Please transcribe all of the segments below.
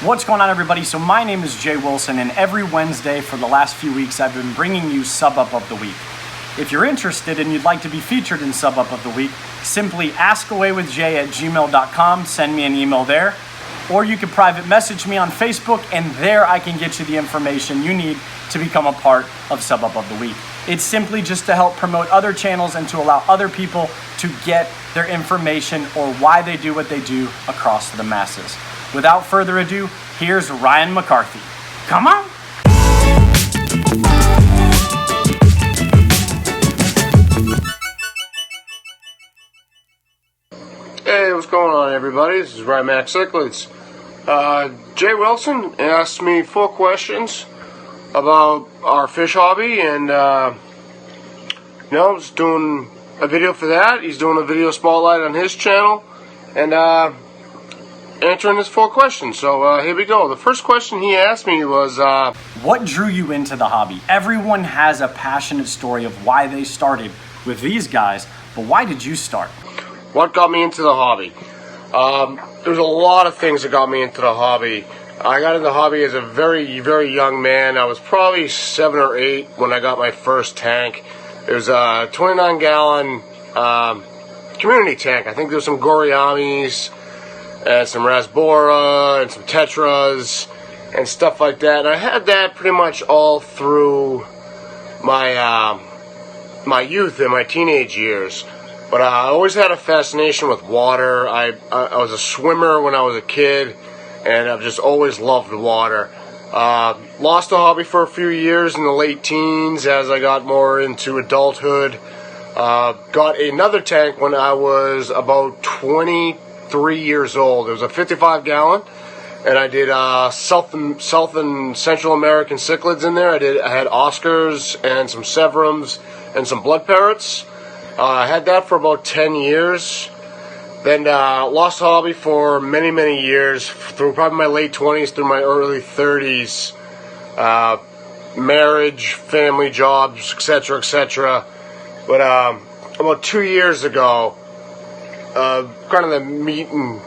What's going on, everybody? So my name is Jay Wilson, and every Wednesday for the last few weeks I've been bringing you Sub Up of the Week. If you're interested and you'd like to be featured in Sub Up of the Week, simply askawaywithjay@gmail.com, send me an email there, or you can private message me on Facebook, and there I can get you the information you need to become a part of Sub Up of the Week. It's simply just to help promote other channels and to allow other people to get their information or why they do what they do across the masses. Without further ado, here's Ryan McCarthy. Come on! Hey, what's going on, everybody? This is Ryan Mac Cichlids. Jay Wilson asked me 4 questions about our fish hobby, and I was doing a video for that. He's doing a video spotlight on his channel, and answering his 4 questions. So here we go. The first question he asked me was, what drew you into the hobby? Everyone has a passionate story of why they started with these guys, but why did you start? what got me into the hobby? There's a lot of things that got me into the hobby. I got into the hobby as a very, very young man. I was probably 7 or 8 when I got my first tank. It was a 29-gallon community tank. I think there was some Goriamis and some Rasbora and some Tetras and stuff like that. And I had that pretty much all through my my youth and my teenage years. But I always had a fascination with water. I was a swimmer when I was a kid, and I've just always loved the water. Lost the hobby for a few years in the late teens as I got more into adulthood. Got another tank when I was about 23 years old. It was a 55-gallon, and I did South and Central American cichlids in there. I had Oscars and some Severums and some blood parrots. I had that for about 10 years. Then lost the hobby for many, many years, through probably my late 20s through my early 30s. Marriage, family, jobs, etc., etc. But about 2 years ago, kind of the meat and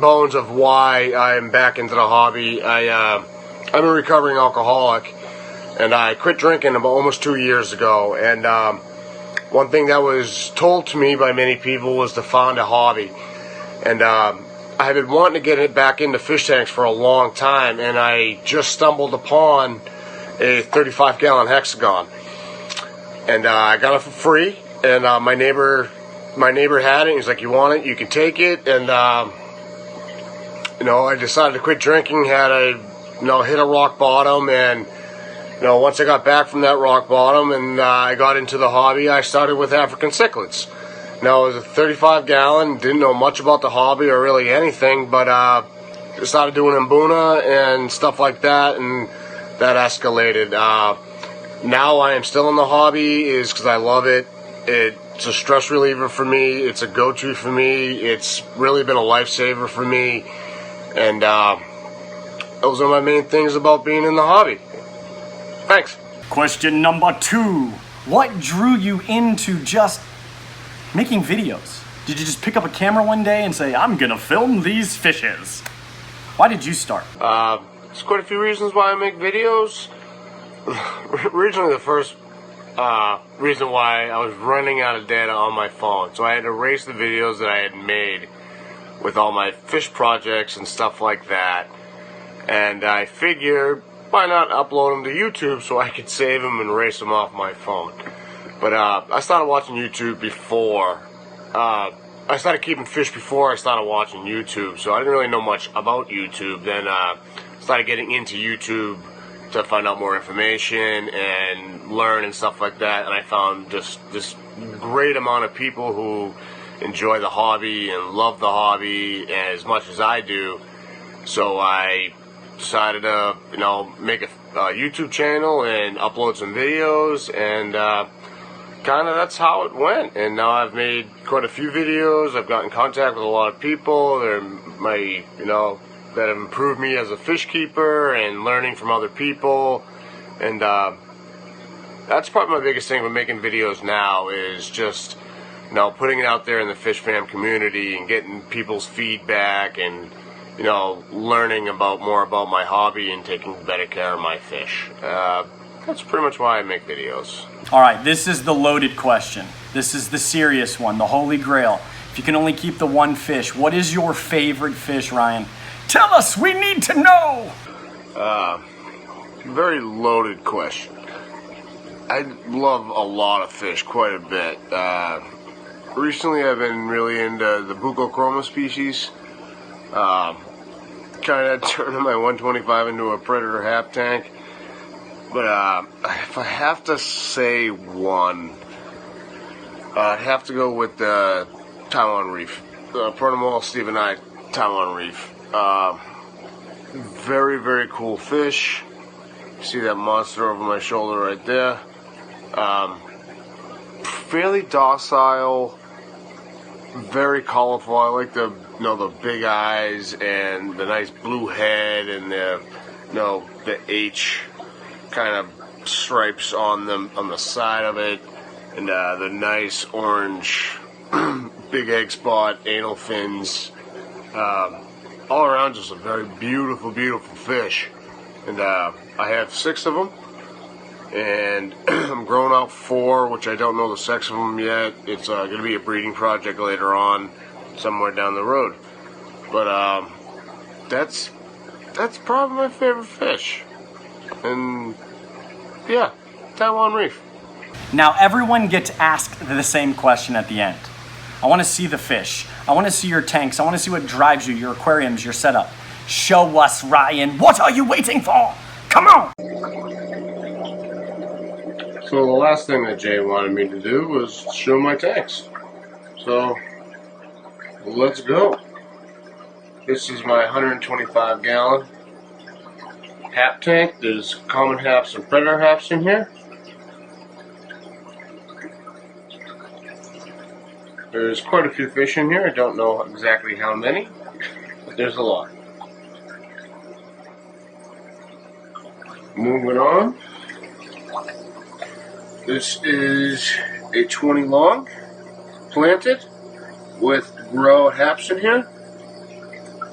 bones of why I'm back into the hobby. I'm a recovering alcoholic, and I quit drinking about almost 2 years ago. And one thing that was told to me by many people was to found a hobby. And I had been wanting to get it back into fish tanks for a long time, and I just stumbled upon a 35-gallon hexagon. And I got it for free, and my neighbor had it. He's like, "You want it? You can take it." And I decided to quit drinking. Had hit a rock bottom, and once I got back from that rock bottom and I got into the hobby, I started with African cichlids. Now, it was a 35-gallon, didn't know much about the hobby or really anything, but started doing Mbuna and stuff like that, and that escalated. Now I am still in the hobby is because I love it. It's a stress reliever for me. It's a go-to for me. It's really been a lifesaver for me. And those are my main things about being in the hobby. Thanks. Question number 2. What drew you into just making videos? Did you just pick up a camera one day and say, "I'm gonna film these fishes"? Why did you start? There's quite a few reasons why I make videos. Originally, the first reason why I was running out of data on my phone, so I had to erase the videos that I had made with all my fish projects and stuff like that. And I figured, why not upload them to YouTube so I could save them and erase them off my phone? But I started watching YouTube before. I started keeping fish before I started watching YouTube, so I didn't really know much about YouTube. Then started getting into YouTube to find out more information and learn and stuff like that. And I found just this great amount of people who enjoy the hobby and love the hobby as much as I do. So I decided to, make a YouTube channel and upload some videos, and kind of that's how it went. And now I've made quite a few videos. I've got in contact with a lot of people. They're that have improved me as a fish keeper and learning from other people. And that's probably my biggest thing with making videos now is just, putting it out there in the fish fam community and getting people's feedback and you know, learning more about my hobby and taking better care of my fish. That's pretty much why I make videos. All right, this is the loaded question. This is the serious one, the holy grail. If you can only keep the one fish, what is your favorite fish, Ryan? Tell us, we need to know! Very loaded question. I love a lot of fish, quite a bit. Recently I've been really into the Bucochroma species. Kind of turning my 125 into a predator hap tank. But if I have to say one, I'd have to go with the Taiwan Reef. Pronomal Stephen I Taiwan Reef. Very, very cool fish. See that monster over my shoulder right there. Fairly docile, very colorful. I like the big eyes and the nice blue head and the H kind of stripes on the side of it, and the nice orange big egg spot, anal fins. All around just a very beautiful, beautiful fish. And I have 6 of them, and I'm growing out 4, which I don't know the sex of them yet. It's going to be a breeding project later on, somewhere down the road. But that's probably my favorite fish. And yeah, Taiwan Reef. Now everyone gets asked the same question at the end. I want to see the fish. I want to see your tanks. I want to see what drives you, your aquariums, your setup. Show us, Ryan. What are you waiting for? Come on! So the last thing that Jay wanted me to do was show my tanks. So let's go. This is my 125 gallon hap tank. There's common haps and predator haps in here. There's quite a few fish in here. I don't know exactly how many, but there's a lot. Moving on. This is a 20 long, planted, with grow haps in here.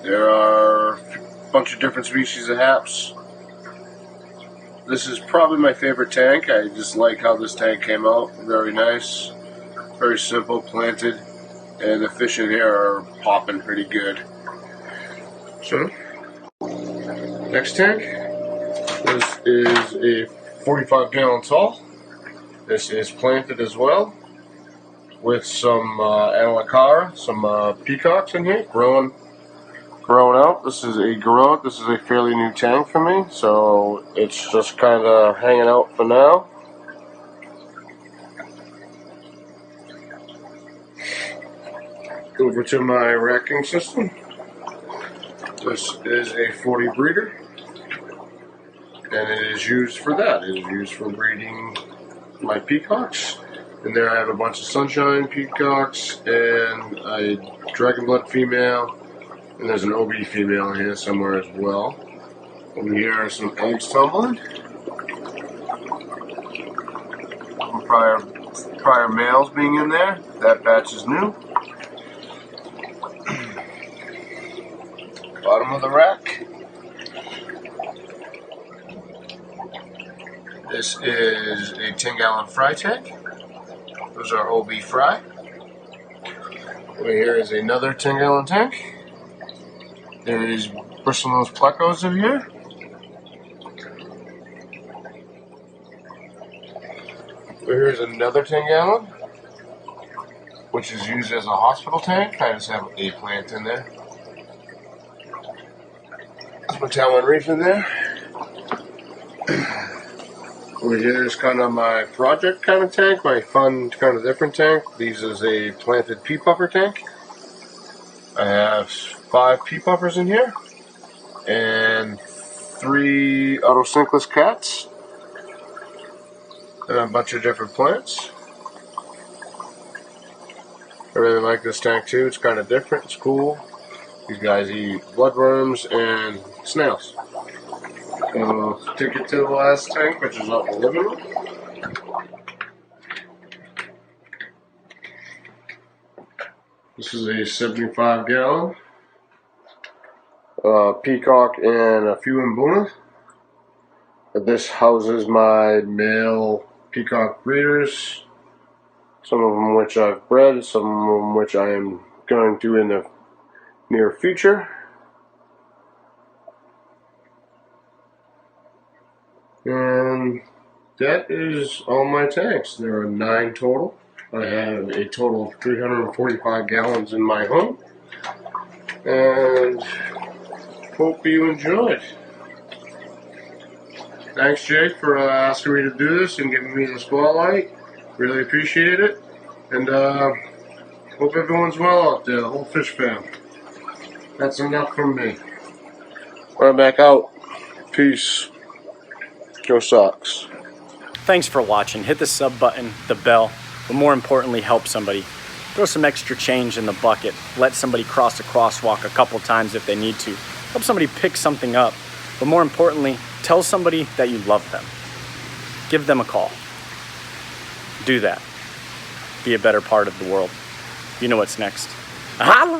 There are a bunch of different species of haps. This is probably my favorite tank. I just like how this tank came out. Very nice, very simple, planted, and the fish in here are popping pretty good. So, next tank. This is a 45 gallon tall. This is planted as well, with some anacarra, some peacocks in here, growing out. This is a grow out. This is a fairly new tank for me, so it's just kind of hanging out for now. Over to my racking system. This is a 40 breeder, and it is used for that. It is used for breeding my peacocks. And there I have a bunch of sunshine peacocks and a dragon blood female, and there's an OB female in here somewhere as well. Over here are some eggs tumbling. Some prior males being in there. That batch is new. Bottom of the rack. This is a 10 gallon fry tank. Those are OB fry. Over here is another 10 gallon tank. There is bristlenose plecos in here. Over here is another 10 gallon, which is used as a hospital tank. I just have a plant in there. There's my Taiwan Reef in there. Over here is kind of my project kind of tank, my fun kind of different tank. These is a planted pea puffer tank. I have 5 pea puffers in here and 3 autosynclus cats and a bunch of different plants. I really like this tank too. It's kind of different. It's cool. These guys eat bloodworms and snails. Take it to the last tank, which is up in the living room. This is a 75 gallon peacock and a few mbuna. This houses my male peacock breeders, some of them which I've bred, some of them which I am going to in the near future. And that is all my tanks. There are 9 total. I have a total of 345 gallons in my home. And hope you enjoyed. Thanks, Jake, for asking me to do this and giving me the spotlight. Really appreciate it. And hope everyone's well out there, the whole fish fam. That's enough from me. Right back out. Peace. Go Sox. Thanks for watching. Hit the sub button, the bell, but more importantly, help somebody. Throw some extra change in the bucket. Let somebody cross a crosswalk a couple times if they need to. Help somebody pick something up. But more importantly, tell somebody that you love them. Give them a call. Do that. Be a better part of the world. You know what's next. Holla!